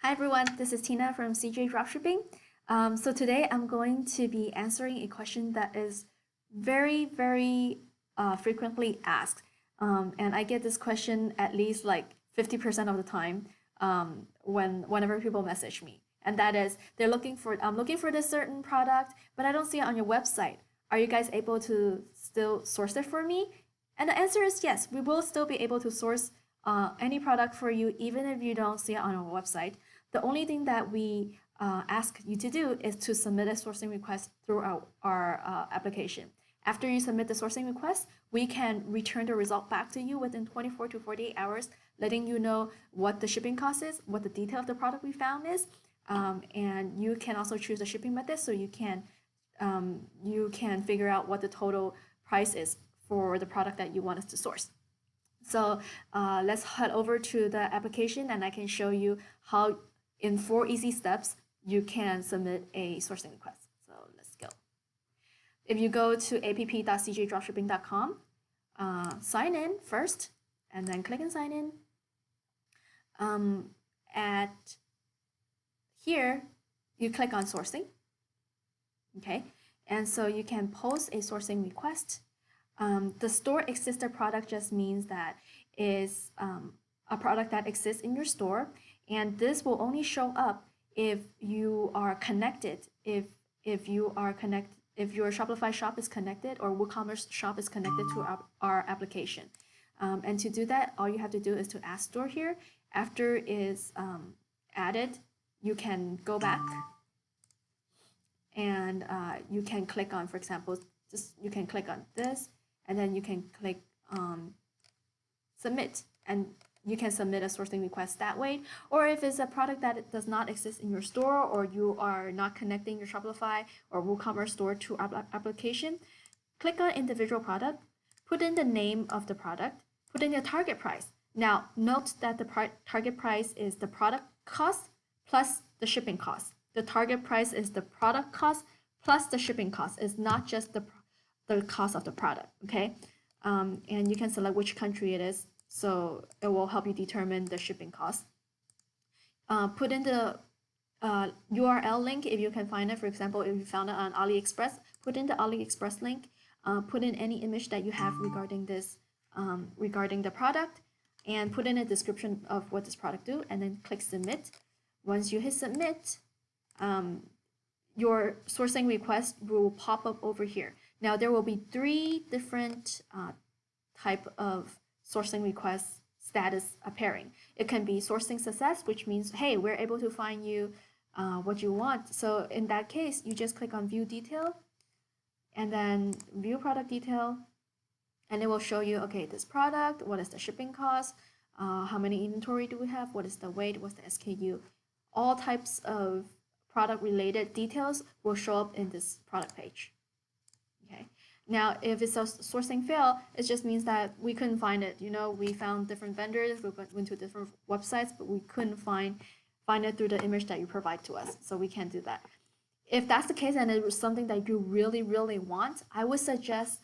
Hi everyone, this is Tina from CJ Dropshipping. So today I'm going to be answering a question that is very frequently asked. And I get this question at least like 50% of the time whenever people message me. And that is, I'm looking for this certain product, but I don't see it on your website. Are you guys able to still source it for me? And the answer is yes, we will still be able to source any product for you, even if you don't see it on our website. The only thing that we ask you to do is to submit a sourcing request through our application. After you submit the sourcing request, we can return the result back to you within 24 to 48 hours, letting you know what the shipping cost is, what the detail of the product we found is, and you can also choose the shipping method so you can figure out what the total price is for the product that you want us to source. So let's head over to the application and I can show you how in 4 easy steps you can submit a sourcing request. So let's go. If you go to app.cjdropshipping.com, sign in first and then click and sign in. At here, you click on sourcing. Okay, and so you can post a sourcing request. The store existed product just means that is a product that exists in your store, and this will only show up if you are connected. If you are connected, if your Shopify shop is connected or WooCommerce shop is connected to our application. And to do that, all you have to do is to add store here. After is added, you can go back and you can click on, for example, you can click on this, and then you can click submit, and you can submit a sourcing request that way. Or if it's a product that does not exist in your store, or you are not connecting your Shopify or WooCommerce store to our application, click on individual product, put in the name of the product, put in the target price. Now, note that the target price is the product cost plus the shipping cost. The target price is the product cost plus the shipping cost. It's not just the cost of the product, okay? And you can select which country it is, so it will help you determine the shipping cost. Put in the URL link if you can find it. For example, if you found it on AliExpress, put in the AliExpress link. Put in any image that you have regarding this, regarding the product, and put in a description of what this product do, and then click submit. Once you hit submit, your sourcing request will pop up over here. Now there will be 3 different type of sourcing request status appearing. It can be sourcing success, which means, hey, we're able to find you what you want. So in that case, you just click on view detail and then view product detail, and it will show you, okay, this product, what is the shipping cost, how many inventory do we have, what is the weight, what's the SKU. All types of product related details will show up in this product page. Okay. Now, if it's a sourcing fail, it just means that we couldn't find it. You know, we found different vendors, we went to different websites, but we couldn't find it through the image that you provide to us. So we can't do that. If that's the case and it was something that you really, really want, I would suggest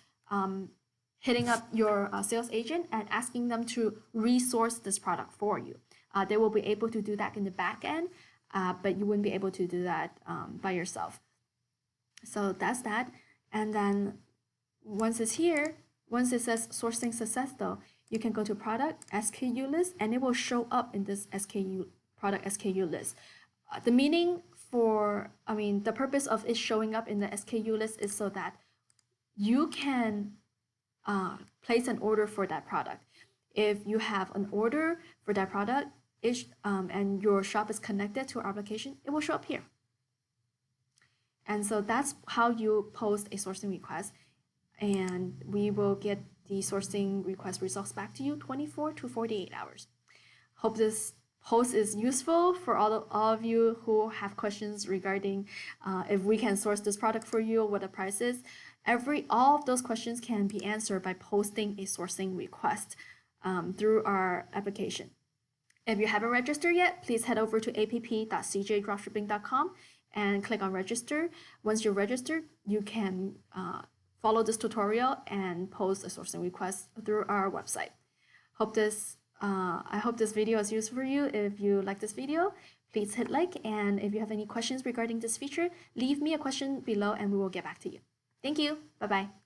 hitting up your sales agent and asking them to resource this product for you. They will be able to do that in the back end, but you wouldn't be able to do that by yourself. So that's that. And then once it's here, once it says sourcing success though, you can go to product SKU list and it will show up in this product SKU list. The meaning the purpose of it showing up in the SKU list is so that you can place an order for that product. If you have an order for that product and your shop is connected to our application, it will show up here. And so that's how you post a sourcing request, and we will get the sourcing request results back to you 24 to 48 hours. Hope this post is useful for all of you who have questions regarding if we can source this product for you, what the price is. All of those questions can be answered by posting a sourcing request through our application. If you haven't registered yet, please head over to app.cjdropshipping.com and click on register. Once you're registered, you can follow this tutorial and post a sourcing request through our website. Hope this I hope this video is useful for you. If you like this video, please hit like. And if you have any questions regarding this feature, leave me a question below and we will get back to you. Thank you. Bye-bye.